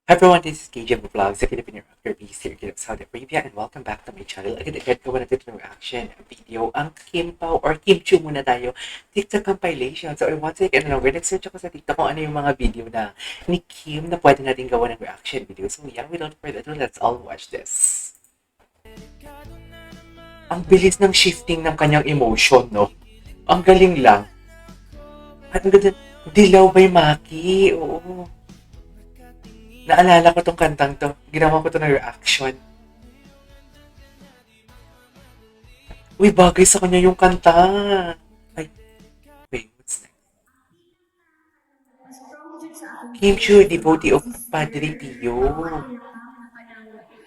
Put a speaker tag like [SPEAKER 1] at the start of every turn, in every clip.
[SPEAKER 1] Hi everyone, this is KJ Vlogs, a Filipino actor based here in Saudi Arabia, and welcome back to my channel. Agad-agad ko na dito ng reaction video, ang Kim Pao or Kim Chu muna tayo, TikTok compilation. So I want to take longer, nag-search ako sa TikTok kung ano yung mga video na ni Kim na pwede natin gawa ng reaction video. So yeah, without further ado, let's all watch this. Ang bilis ng shifting ng kanyang emotion, no? Ang galing lang. At ang ganda, dilaw by Maki, oo. Naalala ko tong kantang to. Ginawa ko to ng reaction. Uy, bagay sa kanya yung kanta. Ay, wait, what's that? Kim Chu, devotee of Padre Pio.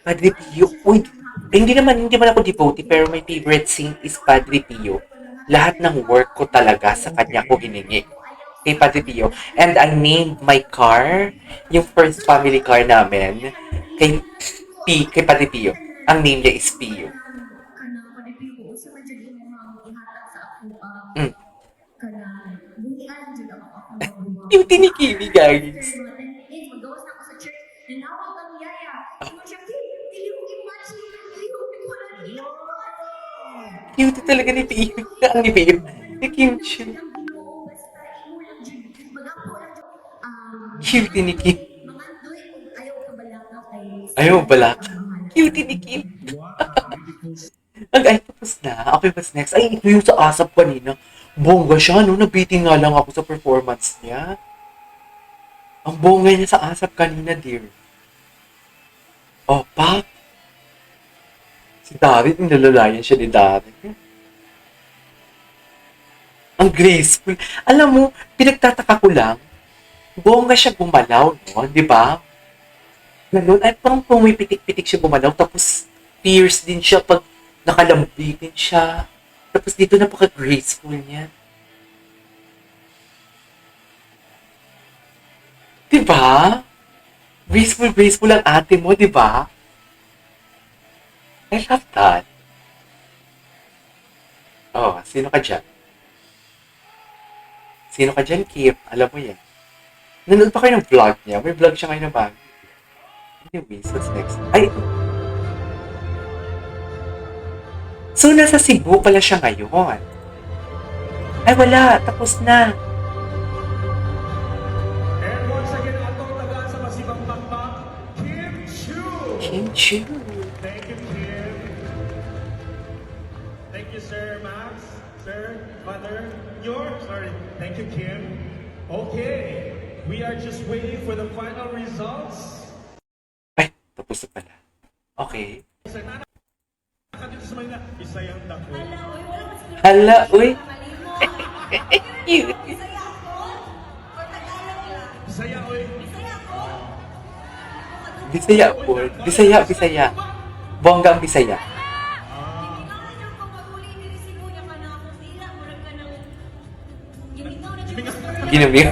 [SPEAKER 1] Padre Pio. Uy, hindi man ako devotee, pero my favorite saint is Padre Pio. Lahat ng work ko talaga sa kanya ko hiningi. Kay Padre Pio. And I named my car, yung first family car namin, kay Padre Pio. Ang name niya is Pio. Mm. Yung tinikili, guys. Cute talaga ni Pio. Ang ni Pio. Ni Kim Chu. Cute ni Kim. Ayaw, balak. Cute ni Kim. Ay, tapos na. Okay, what's next? Ay, ito yung sa ASAP kanina. Bongga siya, no? Nabiting nga lang ako sa performance niya. Ang bongga niya sa ASAP kanina, dear. Oh, Pop. Si David, nilalalayan siya ni David. Ang graceful. Alam mo, pinagtataka ko lang, bongga siya gumalaw, no? Di ba? Ganun, ay parang pumipitik-pitik siya gumalaw, tapos fierce din siya pag nakalambing din siya. Tapos dito napaka-graceful niya. Diba? Graceful ang ate mo, diba? I love that. Oh, sino ka dyan? Sino ka dyan, Kip? Alam mo yan. Nanood pa kayo ng vlog niya? May vlog siya ngayon na bago. Anyways, what's next? Ay! So, nasa Cebu pala siya ngayon. Ay, wala. Tapos na.
[SPEAKER 2] And once again, atong tagaan sa masibang pakpak, Kim Chu.
[SPEAKER 1] Kim Chu.
[SPEAKER 2] Thank you, Kim. Thank you, Sir Max. Sir, Father, Thank you, Kim. Okay, we are just waiting for the final results.
[SPEAKER 1] Ay, tapos na pala. Okay.
[SPEAKER 2] Sir, dito sa Manila, isayang dako.
[SPEAKER 1] Hala, uy. Cute.
[SPEAKER 2] Isaya, oy.
[SPEAKER 1] Bisaya po. Bisaya. Bongga ang Bisaya. Ginumingaw.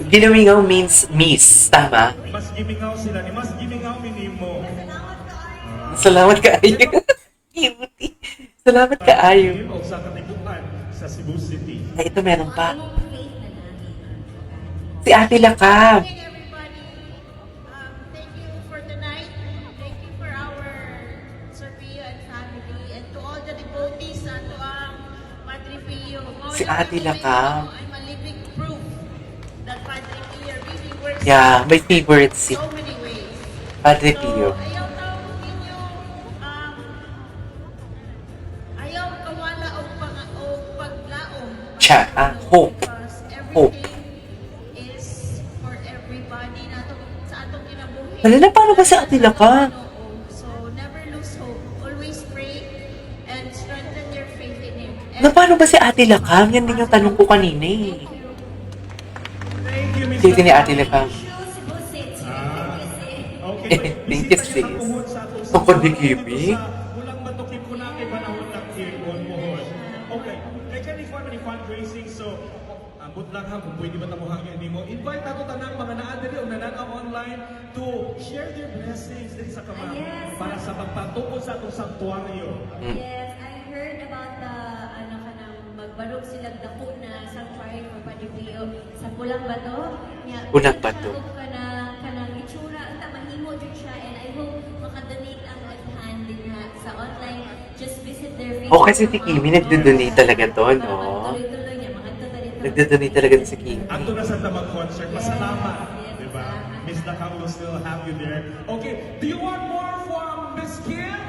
[SPEAKER 1] Ginumingaw means miss. Tama?
[SPEAKER 2] Mas gimingaw sila ni Mas gimingaw minimo.
[SPEAKER 1] Salamat kaayo. Cute. Salamat kaayo.
[SPEAKER 2] Kim o sa katibukan sa Cebu City.
[SPEAKER 1] Ay, ito meron pa. Si Ate Lakab.
[SPEAKER 3] Morning, everybody. Thank you for tonight. Thank you for our Sir Pio and family, and to all the devotees and to Padre Pio.
[SPEAKER 1] Si Ate Lakab.
[SPEAKER 3] I'm a living proof that Padre Pio really works
[SPEAKER 1] Yeah, my favorite si
[SPEAKER 3] in so many ways.
[SPEAKER 1] Padre
[SPEAKER 3] So,
[SPEAKER 1] Pio.
[SPEAKER 3] ayaw kawala o paglaom.
[SPEAKER 1] Hope.
[SPEAKER 3] Because
[SPEAKER 1] Hope.
[SPEAKER 3] everything is for everybody sa atong kinabuhi.
[SPEAKER 1] Wala na, paano ba si Ate Lakab?
[SPEAKER 3] So never lose hope. Always pray and strengthen your faith in Him.
[SPEAKER 1] Na paano ba si Ate Lakab? Yan din yung tanong ko kanina eh.
[SPEAKER 2] Thank you, Mr.
[SPEAKER 1] Sige ni Ate Lakab.
[SPEAKER 2] Okay.
[SPEAKER 1] Thank you, sis. Tungkol ni Kimi?
[SPEAKER 2] Walang matukip ko na kay panahon ng Kirkon Mohon. Okay. Kaya kani family fundraising, so ambot lang ha kung pwede ba tamuhangin nimo. Invite nato tanang mga naadiri o nananaw online to share their blessings din sa kamang para sa pagpatukod sa atong sanktuaryo.
[SPEAKER 4] Yes, I heard about the magbarog silang dako na sanctuary for Padre Pio sa Pulang Bato.
[SPEAKER 1] Pulang Bato.
[SPEAKER 4] Ka na kanang itsura, unta mahimo jud siya, and I hope makadonate ang hand din na sa online. Just visit their Facebook.
[SPEAKER 1] Oh, kasi si Kimi nagdo-donate talaga doon, no?
[SPEAKER 4] Tuloy-tuloy niya, makadonate
[SPEAKER 1] Nagdo-donate talaga si Kimi.
[SPEAKER 2] Ato na sa tamang concert, pasalamat.
[SPEAKER 4] Yes,
[SPEAKER 2] Di ba?
[SPEAKER 4] salamat.
[SPEAKER 2] Miss Nakam will still have you there. Okay, do you want more from Miss Kim?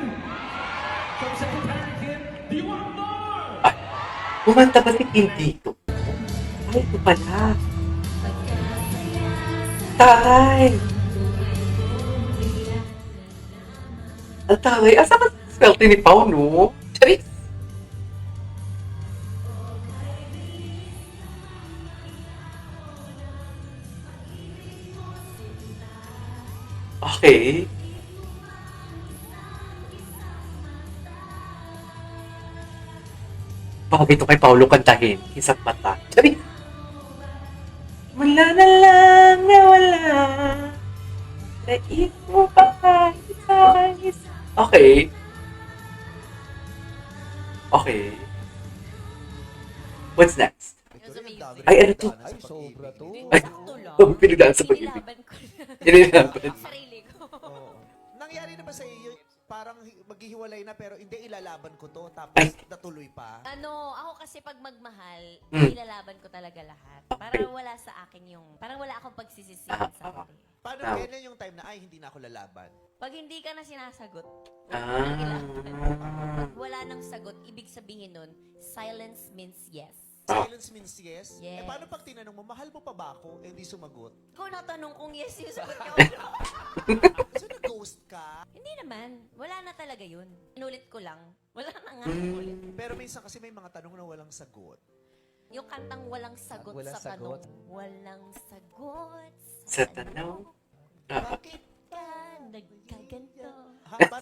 [SPEAKER 2] From Secretary Kim? Do you want more?
[SPEAKER 1] Ay, kumanta ba si Kim dito? Ay, ito pala. Taray! Ang taray. Asa ba swerte ni Pao, no? Charis! Okay. Bagay ito kay Paulo kantahin. Kisat mata. Charis! Wala na lang na wala. Nait mo pa isang isa. Okay. Okay. What's next?
[SPEAKER 5] It was amazing.
[SPEAKER 1] Ay, ano to?
[SPEAKER 6] Ay, sobra to.
[SPEAKER 1] Ay,
[SPEAKER 5] Sakto lang.
[SPEAKER 1] pinagdaan sa pag-ibig.
[SPEAKER 5] Inilaban ko na.
[SPEAKER 1] Inilaban.
[SPEAKER 5] Ang sarili ko.
[SPEAKER 6] Oo. Nangyari na ba sa iyo, parang maghihiwalay na pero hindi ilalaban ko to, tapos
[SPEAKER 1] Ay.
[SPEAKER 6] natuloy pa?
[SPEAKER 5] Ako kasi pag magmahal,
[SPEAKER 1] Mm.
[SPEAKER 5] nilalaban ko talaga lahat. Parang wala sa akin yung, parang wala akong pagsisisihan sa akin.
[SPEAKER 6] Paano
[SPEAKER 1] Ah.
[SPEAKER 6] kailan yung time na, ay, hindi na ako lalaban?
[SPEAKER 5] Pag hindi ka na sinasagot,
[SPEAKER 1] Ah.
[SPEAKER 5] nang ilaban. Pag wala nang sagot, ibig sabihin nun, silence means yes.
[SPEAKER 1] Ah.
[SPEAKER 6] Silence means yes?
[SPEAKER 5] Yes.
[SPEAKER 6] Eh, paano pag tinanong mo, mahal mo pa ba ako? Eh, hindi sumagot.
[SPEAKER 5] Kung natanong kung yes yung sagot niya,
[SPEAKER 6] So, nag-ghost ka?
[SPEAKER 5] hindi naman. Wala na talaga yun. Inulit ko lang. Wala na nga ulit.
[SPEAKER 6] Pero minsan kasi may mga tanong na walang sagot.
[SPEAKER 5] Yung kantang walang sagot
[SPEAKER 6] Walang
[SPEAKER 5] sa
[SPEAKER 6] sagot.
[SPEAKER 5] tanong. Walang sagot
[SPEAKER 1] Sa tanong. Ah,
[SPEAKER 6] Bakit?
[SPEAKER 5] ka nagkaganto.
[SPEAKER 6] Haba?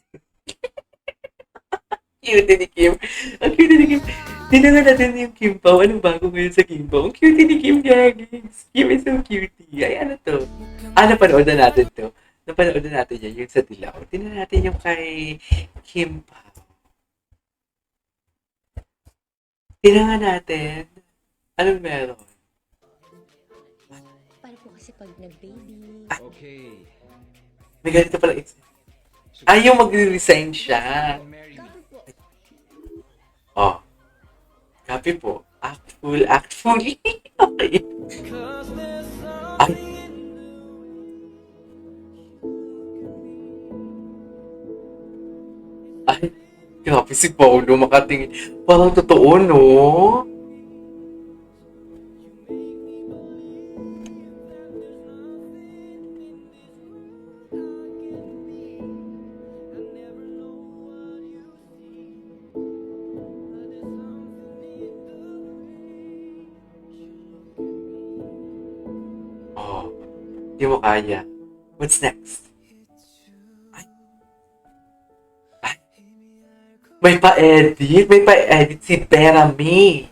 [SPEAKER 1] cute ni Kim. Ang cute ni Kim. Tinangan natin yung Kim Pao. Anong bago ngayon sa Kim Pao? Ang cute ni Kim, guys. Kim is so cutie. Ay, ano to? Napanood na natin to. Napanood na natin yan, yung sa Dilaw. Tingnan natin yung kay Kim Pao. Tinangan natin. Anong meron?
[SPEAKER 5] Paano po kasi pag nag-baby?
[SPEAKER 7] Okay.
[SPEAKER 1] May ganito pala. Ay, yung mag-resign siya.
[SPEAKER 7] Marry me.
[SPEAKER 1] Oh. Copy po. Act fully. Okay. Ay. Ay. Grabe si Paulo makatingin. Parang totoo, no? Oh, di mo kaya. What's next? Ay. Ay. May pa-edit. May pa-edit si Pera Me.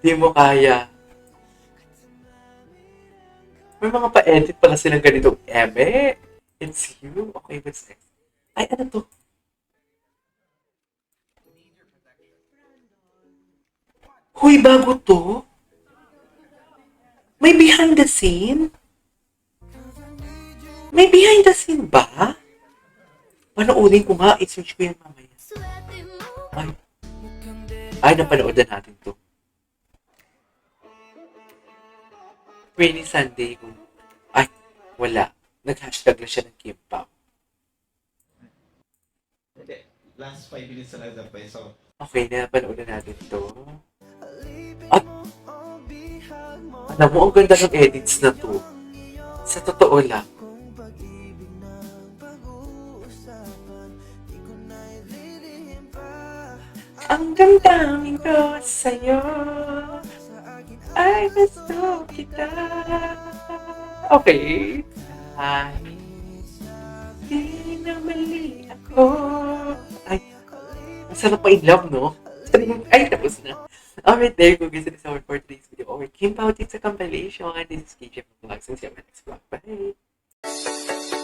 [SPEAKER 1] Di mo kaya. May mga pa-edit pala silang ganitong eme. It's you. Okay, what's next? Ay, ano to? Huy, bago to? May behind the scene? May behind the scene ba? Panoorin ko nga. I-search ko yan mamaya. Ay. Ay, napanood na natin to. Rainy Sunday ko. Ay, wala. Nag-hashtag lang siya ng Kim Pao.
[SPEAKER 8] Okay, last 5 minutes na lang pa so
[SPEAKER 1] Okay, napanood na natin to. At, alam mo, ang ganda ng edits na to. Sa totoo lang. Ang damdamin ko sa'yo ay gusto kita. Okay. Ay, di na mali ako. Ay, ang sarap pa in love, no? Ay, tapos na. Alright, there you go, guys. This is our for today's video. Alright, Kim Pao takes a compilation. This is KJ Vlogs. And see you on my next vlog. Bye!